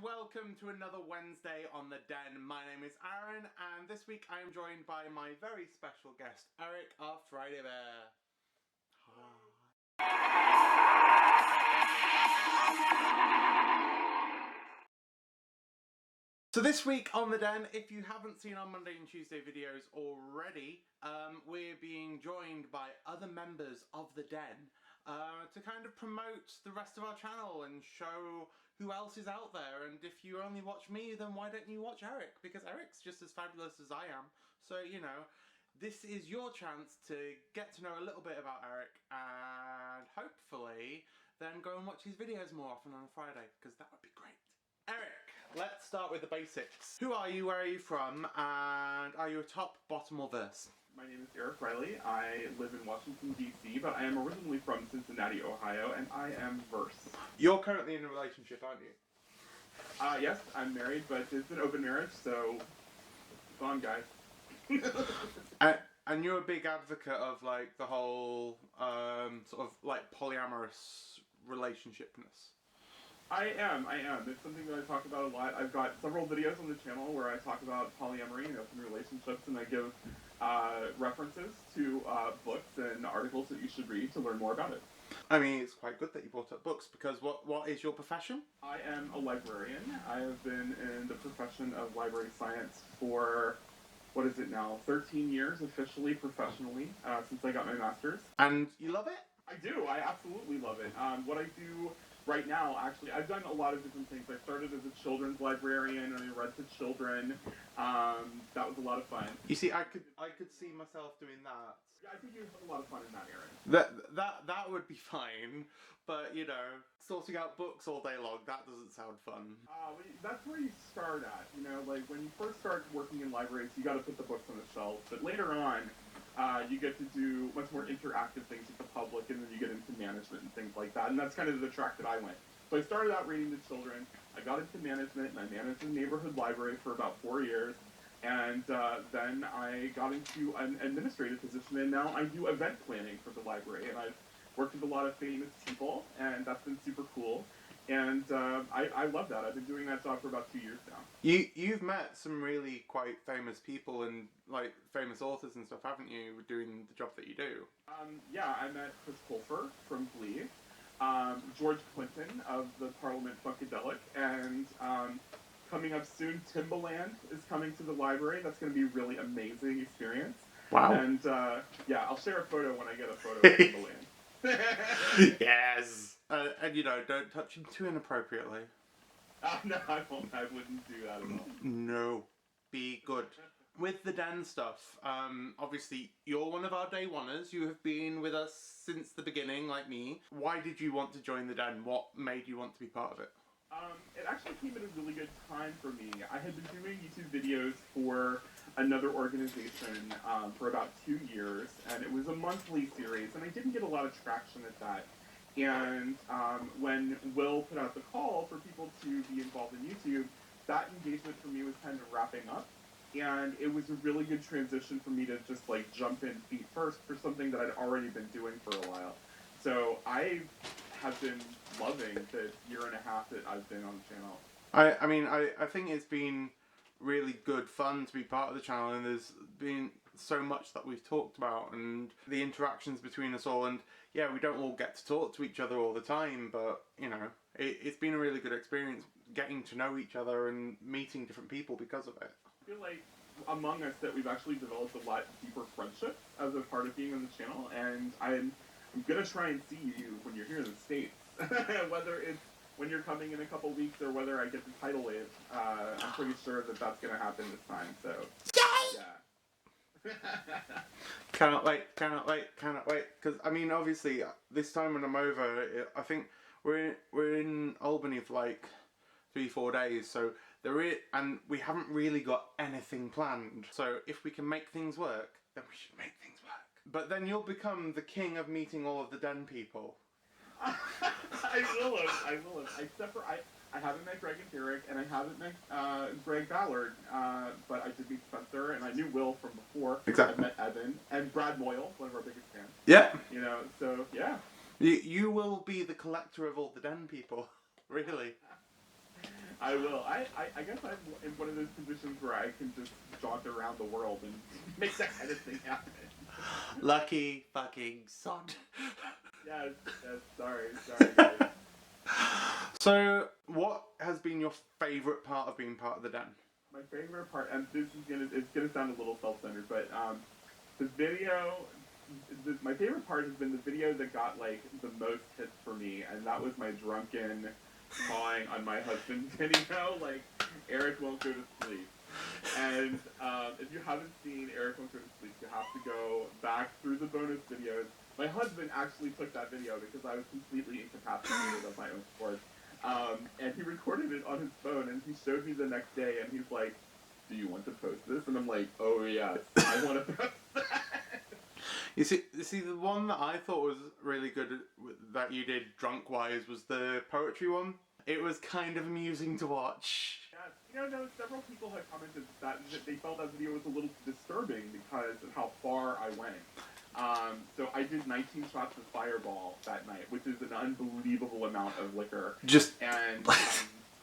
welcome to another Wednesday on The Den. My name is Aaron, and this week I am joined by my very special guest, Eric, our Friday Bear. So this week on The Den, if you haven't seen our Monday and Tuesday videos already, we're being joined by other members of The Den to kind of promote the rest of our channel and show who else is out there. And if you only watch me, then why don't you watch Eric? Because Eric's just as fabulous as I am. So, you know, this is your chance to get to know a little bit about Eric and hopefully then go and watch his videos more often on a Friday, because that would be great. Eric, let's start with the basics. Who are you, where are you from, and are you a top, bottom, or verse? My name is Eric Riley. I live in Washington, D.C., but I am originally from Cincinnati, Ohio, and I am verse. You're currently in a relationship, aren't you? Yes, I'm married, but it's an open marriage, so it's on, guys. And you're a big advocate of, like, the whole, sort of, like, polyamorous relationshipness. I am. It's something that I talk about a lot. I've got several videos on the channel where I talk about polyamory and open relationships, and I give references to books and articles that you should read to learn more about it. I mean, it's quite good that you brought up books, because what is your profession? I am a librarian. I have been in the profession of library science for, what is it now, 13 years officially, professionally, since I got my master's. And you love it? I do. I absolutely love it. What I do right now, actually, I've done a lot of different things. I started as a children's librarian, and I read to children. That was a lot of fun. You see, I could see myself doing that. Yeah, I think you have a lot of fun in that area. That would be fine, but, you know, sorting out books all day long, that doesn't sound fun. That's where you start at, you know, like, when you first start working in libraries, you gotta put the books on the shelf, but later on, you get to do much more interactive things with the public, and then you get into management and things like that, and that's kind of the track that I went. So I started out reading to children, I got into management, and I managed a neighborhood library for about 4 years, and then I got into an administrative position, and now I do event planning for the library, and I've worked with a lot of famous people, and that's been super cool. And I love that. I've been doing that job for about 2 years now. You've met some really quite famous people and, like, famous authors and stuff, haven't you, doing the job that you do? Yeah, I met Chris Colfer from Glee, George Clinton of the Parliament Funkadelic, and coming up soon, Timbaland is coming to the library. That's going to be a really amazing experience. Wow. And yeah, I'll share a photo when I get a photo of Timbaland. Yes! And, you know, don't touch him too inappropriately. No, I won't. I wouldn't do that at all. No. Be good. With the Den stuff, obviously, you're one of our day oneers. You have been with us since the beginning, like me. Why did you want to join the Den? What made you want to be part of it? It actually came at a really good time for me. I had been doing YouTube videos for another organization for about 2 years, and it was a monthly series, and I didn't get a lot of traction at that. And when Will put out the call for people to be involved in YouTube, that engagement for me was kind of wrapping up. And it was a really good transition for me to just, like, jump in feet first for something that I'd already been doing for a while. So I have been loving the year and a half that I've been on the channel. I mean, I think it's been really good fun to be part of the channel, and there's been so much that we've talked about, and the interactions between us all, and yeah, we don't all get to talk to each other all the time, but, you know, it's been a really good experience getting to know each other and meeting different people because of it. I feel like among us that we've actually developed a lot deeper friendships as a part of being on the channel, and I'm gonna try and see you when you're here in the States. Whether it's when you're coming in a couple weeks or whether I get the tidal wave, I'm pretty sure that that's gonna happen this time, so yeah. Cannot wait, because, I mean, obviously, this time when I'm over, I think we're in Albany for, like, 3-4 days, so and we haven't really got anything planned, so if we can make things work, then we should make things work. But then you'll become the king of meeting all of the Den people. I will have. Except for, I haven't met Greg and Derek, and I haven't met Greg Ballard, but I did meet Spencer, and I knew Will from before. Exactly. I met Evan, and Brad Moyle, one of our biggest fans. Yeah. You know, so, yeah. You will be the collector of all the Den people, really. I I will. I guess I'm in one of those positions where I can just jaunt around the world and make that kind of thing happen. Lucky fucking son. Yes, sorry guys. So, what has been your favourite part of being part of the Den? My favorite part, and it's gonna sound a little self-centered, but the video, my favorite part has been the video that got like the most hits for me, and that was my drunken pawing on my husband's video, like Eric won't go to sleep. And if you haven't seen Eric won't go to sleep, you have to go back through the bonus videos. My husband actually took that video because I was completely incapacitated of my own sport. And he recorded it on his phone, and he showed me the next day, and he's like, "Do you want to post this?" And I'm like, "Oh yes, I want to post that." You see, the one that I thought was really good that you did drunk-wise was the poetry one. It was kind of amusing to watch. Yeah, no, several people had commented that they felt that video was a little disturbing because of how far I went. So I did 19 shots of Fireball that night, which is an unbelievable amount of liquor. And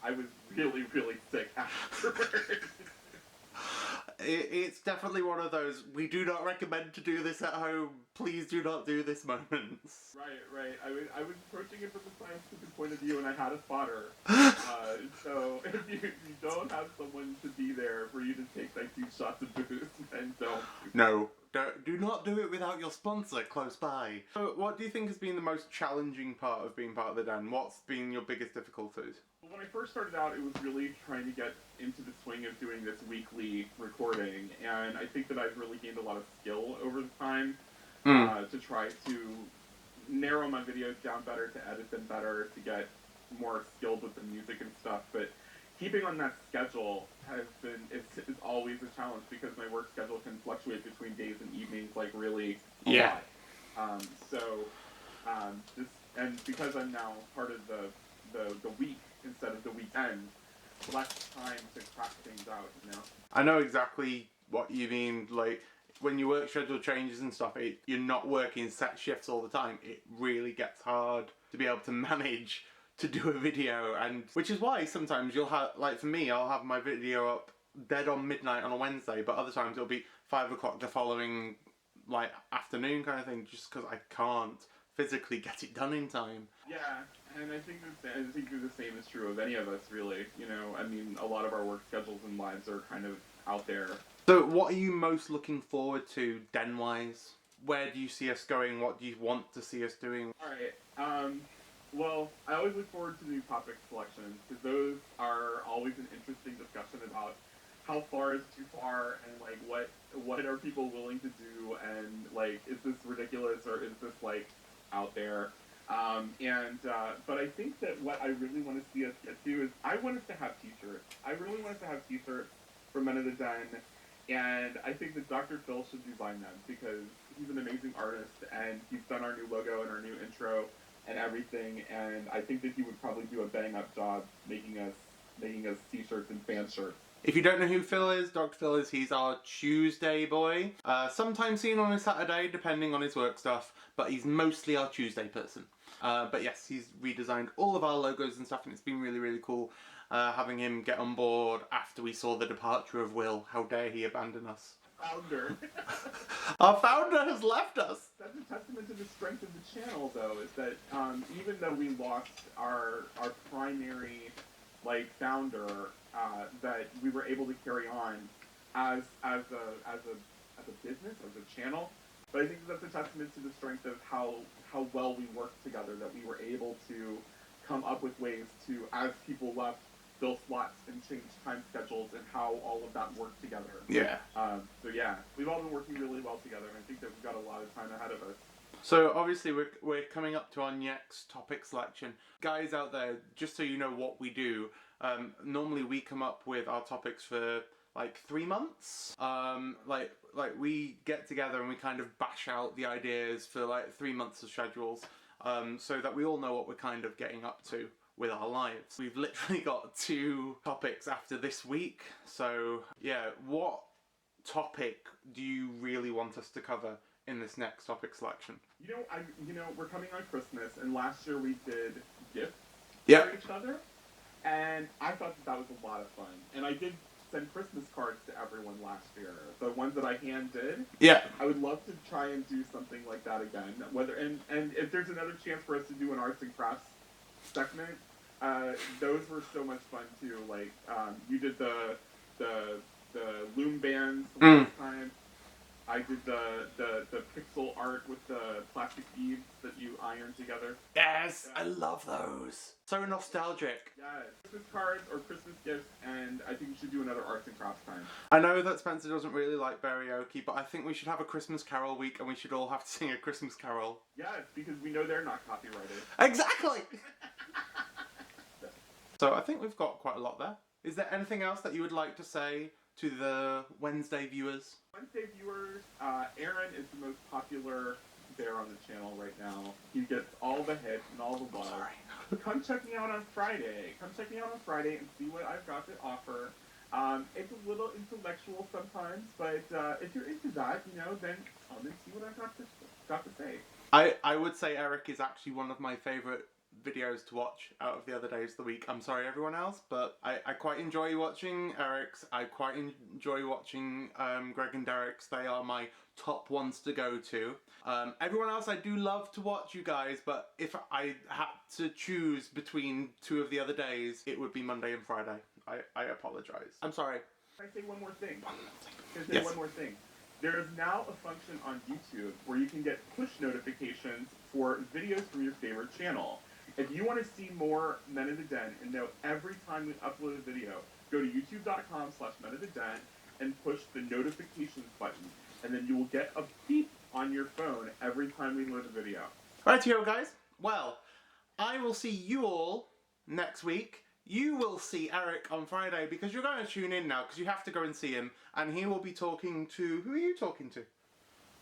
I was really, really sick afterwards. It's definitely one of those, we do not recommend to do this at home, please do not do this moments. Right. I was approaching it from the scientific point of view, and I had a spotter. So if you don't have someone to be there for you to take like 2 shots of booze, then don't. No, do not do it without your sponsor close by. So what do you think has been the most challenging part of being part of the Den? What's been your biggest difficulties? Well, when I first started out, it was really trying to get into the swing of doing this weekly recording, and I think that I've really gained a lot of skill over the time to try to narrow my videos down better, to edit them better, to get more skilled with the music and stuff. But keeping on that schedule has been is always a challenge because my work schedule can fluctuate between days and evenings like really a lot. And because I'm now part of the week instead of the weekend, less time to crack things out, you know? I know exactly what you mean. Like, when your work schedule changes and stuff, you're not working set shifts all the time. It really gets hard to be able to manage to do a video, and which is why sometimes you'll have, like for me, I'll have my video up dead on midnight on a Wednesday, but other times it'll be 5 o'clock the following like afternoon kind of thing, just because I can't physically get it done in time. Yeah, and I think the same is true of any of us, really. You know, I mean, a lot of our work schedules and lives are kind of out there. So, what are you most looking forward to, Den-wise? Where do you see us going? What do you want to see us doing? All right. Well, I always look forward to new topic selections because those are always an interesting discussion about how far is too far and like what are people willing to do and like is this ridiculous or is this like out there? But I think that what I really want to see us get to is I want us to have t-shirts. I really want us to have t-shirts for Men of the Den, and I think that Dr. Phil should design them because he's an amazing artist and he's done our new logo and our new intro and everything, and I think that he would probably do a bang-up job making us t-shirts and fan shirts. If you don't know who Phil is, Dr. Phil he's our Tuesday boy. Sometimes seen on a Saturday, depending on his work stuff, but he's mostly our Tuesday person. But yes, he's redesigned all of our logos and stuff, and it's been really, really cool having him get on board after we saw the departure of Will. How dare he abandon us? Founder. Our founder has left us. That's a testament to the strength of the channel, though, is that even though we lost our primary founder, that we were able to carry on as a business, as a channel. But I think that's a testament to the strength of how well we worked together, that we were able to come up with ways to, as people left, fill slots and change time schedules and how all of that worked together. Yeah. So yeah, we've all been working really well together, and I think that we've got a lot of time ahead of us. So obviously we're coming up to our next topic selection. Guys out there, just so you know what we do, normally we come up with our topics for like 3 months. Like we get together and we kind of bash out the ideas for like 3 months of schedules, so that we all know what we're kind of getting up to with our lives. We've literally got 2 topics after this week. So yeah, what topic do you really want us to cover in this next topic selection? We're coming on Christmas, and last year we did gifts for each other. And I thought that was a lot of fun. And I did send Christmas cards to everyone last year. The ones that I hand did. Yeah. I would love to try and do something like that again. And if there's another chance for us to do an arts and crafts segment, those were so much fun too. Like you did the loom bands last time. I did the pixel art with the plastic beads that you iron together. Yes, I love those. So nostalgic. Yeah, Christmas cards or Christmas gifts, and I think we should do another arts and crafts time. I know that Spencer doesn't really like karaoke, but I think we should have a Christmas Carol week and we should all have to sing a Christmas Carol. Yes, because we know they're not copyrighted. Exactly! So I think we've got quite a lot there. Is there anything else that you would like to say to the Wednesday viewers? Wednesday viewers, Aaron is the most popular bear on the channel right now. He gets all the hits and all the love. Sorry. Come check me out on Friday. Come check me out on Friday and see what I've got to offer. It's a little intellectual sometimes, but if you're into that, then come and see what I've got to say. I would say Eric is actually one of my favourite videos to watch out of the other days of the week. I'm sorry everyone else, but I quite enjoy watching Eric's. I quite enjoy watching Greg and Derek's. They are my top ones to go to. Everyone else I do love to watch, you guys, but if I had to choose between two of the other days, it would be Monday and Friday. I apologise. I'm sorry. Can I say one more thing? Yes. One more thing. There is now a function on YouTube where you can get push notifications for videos from your favorite channel. If you want to see more Men of the Den and know every time we upload a video, go to youtube.com/Men of the Den and push the notifications button. And then you will get a beep on your phone every time we load a video. Rightio guys. Well, I will see you all next week. You will see Eric on Friday because you're going to tune in now because you have to go and see him. And he will be talking to... Who are you talking to?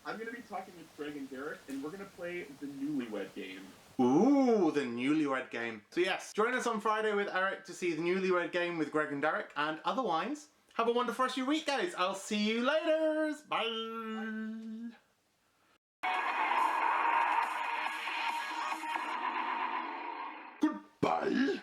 I'm going to be talking with Greg and Derek, and we're going to play the Newlywed Game. Ooh, the Newlywed Game. So yes, join us on Friday with Eric to see the Newlywed Game with Greg and Derek. And otherwise, have a wonderful rest of your week, guys. I'll see you later. Bye. Goodbye.